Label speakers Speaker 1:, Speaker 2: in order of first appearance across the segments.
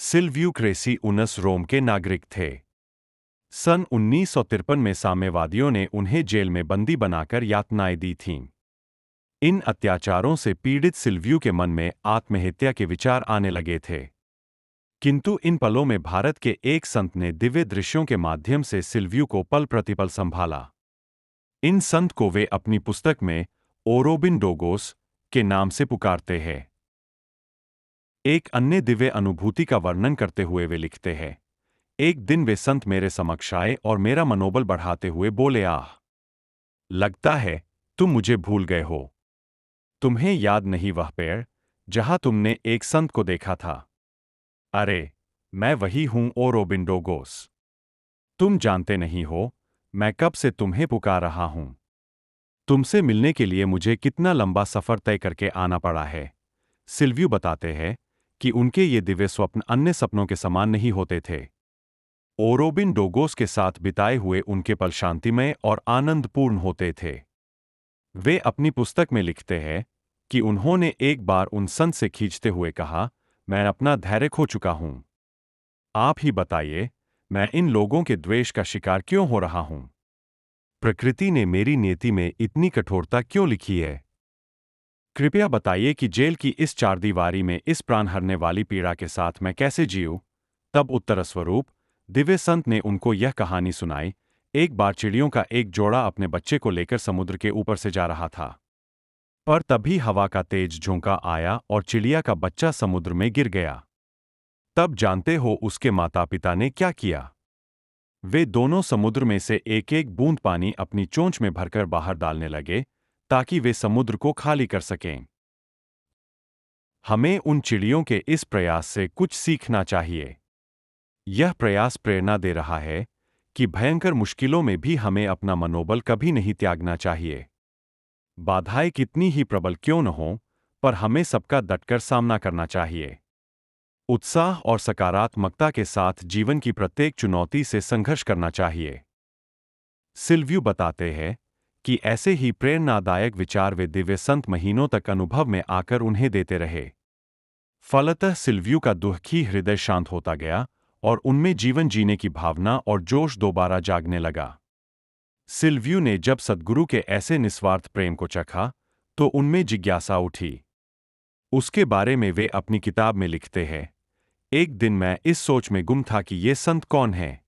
Speaker 1: Silvio cracy 19 रोम के नागरिक थे। सन 1953 में साम्यवादियों ने उन्हें जेल में बंदी बनाकर यातनाएं दी थीं। इन अत्याचारों से पीड़ित सिल्वियो के मन में आत्महत्या के विचार आने लगे थे। किंतु इन पलों में भारत के एक संत ने दिव्य दृश्यों के माध्यम से सिल्वियो को पल प्रतिपल संभाला। इन संत को वे अपनी पुस्तक में ओरोबिंदोगोस के नाम से पुकारते हैं। एक अन्य दिव्य अनुभूति का वर्णन करते हुए वे लिखते हैं, एक दिन वे संत मेरे समक्ष आए और मेरा मनोबल बढ़ाते हुए बोले, आह, लगता है तुम मुझे भूल गए हो। तुम्हें याद नहीं वह पेड़ जहां तुमने एक संत को देखा था? अरे, मैं वही हूं ओरोबिंदोगोस। तुम जानते नहीं हो मैं कब से तुम्हें पुकार रहा हूं। तुमसे मिलने के लिए मुझे कितना लंबा सफर तय करके आना पड़ा है। सिल्वियो बताते हैं कि उनके ये दिव्य स्वप्न अन्य सपनों के समान नहीं होते थे। ओरोबिंदोगोस के साथ बिताए हुए उनके पल शांतिमय और आनंदपूर्ण होते थे। वे अपनी पुस्तक में लिखते हैं कि उन्होंने एक बार उन संत से खींचते हुए कहा, मैं अपना धैर्य खो चुका हूं। आप ही बताइए, मैं इन लोगों के द्वेष का शिकार क्यों हो रहा हूं? प्रकृति ने मेरी नियति में इतनी कठोरता क्यों लिखी है? कृपया बताइए कि जेल की इस चारदीवारी में इस प्राण हरने वाली पीड़ा के साथ मैं कैसे जीऊं? तब उत्तरस्वरूप दिव्य संत ने उनको यह कहानी सुनाई। एक बार चिड़ियों का एक जोड़ा अपने बच्चे को लेकर समुद्र के ऊपर से जा रहा था। पर तभी हवा का तेज झोंका आया और चिड़िया का बच्चा समुद्र में गिर गया। तब जानते हो उसके माता पिता ने क्या किया? वे दोनों समुद्र में से एक एक बूंद पानी अपनी चोंच में भरकर बाहर डालने लगे ताकि वे समुद्र को खाली कर सकें। हमें उन चिड़ियों के इस प्रयास से कुछ सीखना चाहिए। यह प्रयास प्रेरणा दे रहा है कि भयंकर मुश्किलों में भी हमें अपना मनोबल कभी नहीं त्यागना चाहिए। बाधाएं कितनी ही प्रबल क्यों न हो, पर हमें सबका डटकर सामना करना चाहिए। उत्साह और सकारात्मकता के साथ जीवन की प्रत्येक चुनौती से संघर्ष करना चाहिए। सिल्वियो बताते हैं कि ऐसे ही प्रेरणादायक विचार वे दिव्य संत महीनों तक अनुभव में आकर उन्हें देते रहे। फलतः सिल्वियो का दुखी हृदय शांत होता गया और उनमें जीवन जीने की भावना और जोश दोबारा जागने लगा। सिल्वियो ने जब सद्गुरु के ऐसे निस्वार्थ प्रेम को चखा तो उनमें जिज्ञासा उठी। उसके बारे में वे अपनी किताब में लिखते हैं, एक दिन मैं इस सोच में गुम था कि ये संत कौन हैं?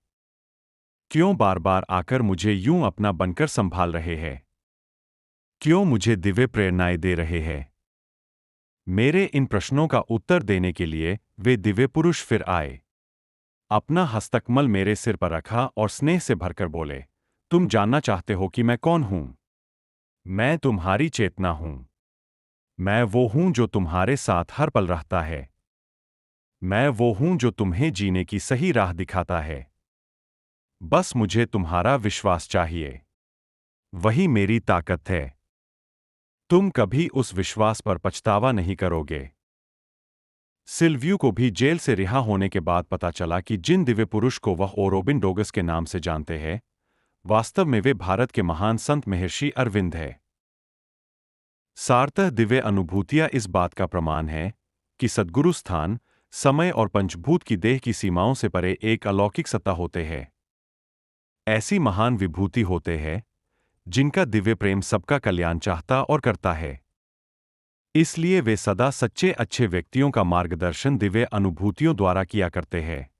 Speaker 1: क्यों बार बार आकर मुझे यूं अपना बनकर संभाल रहे हैं? क्यों मुझे दिव्य प्रेरणाएं दे रहे हैं? मेरे इन प्रश्नों का उत्तर देने के लिए वे दिव्य पुरुष फिर आए। अपना हस्तकमल मेरे सिर पर रखा और स्नेह से भरकर बोले, तुम जानना चाहते हो कि मैं कौन हूं? मैं तुम्हारी चेतना हूं। मैं वो हूं जो तुम्हारे साथ हर पल रहता है। मैं वो हूं जो तुम्हें जीने की सही राह दिखाता है। बस मुझे तुम्हारा विश्वास चाहिए। वही मेरी ताकत है। तुम कभी उस विश्वास पर पछतावा नहीं करोगे। सिल्वियो को भी जेल से रिहा होने के बाद पता चला कि जिन दिव्य पुरुष को वह ओरोबिंदोगस के नाम से जानते हैं, वास्तव में वे भारत के महान संत महर्षि अरविंद हैं। सारतः दिव्य अनुभूतियां इस बात का प्रमाण है कि सद्गुरु स्थान, समय और पंचभूत की देह की सीमाओं से परे एक अलौकिक सत्ता होते हैं। ऐसी महान विभूति होते हैं जिनका दिव्य प्रेम सबका कल्याण चाहता और करता है। इसलिए वे सदा सच्चे अच्छे व्यक्तियों का मार्गदर्शन दिव्य अनुभूतियों द्वारा किया करते हैं।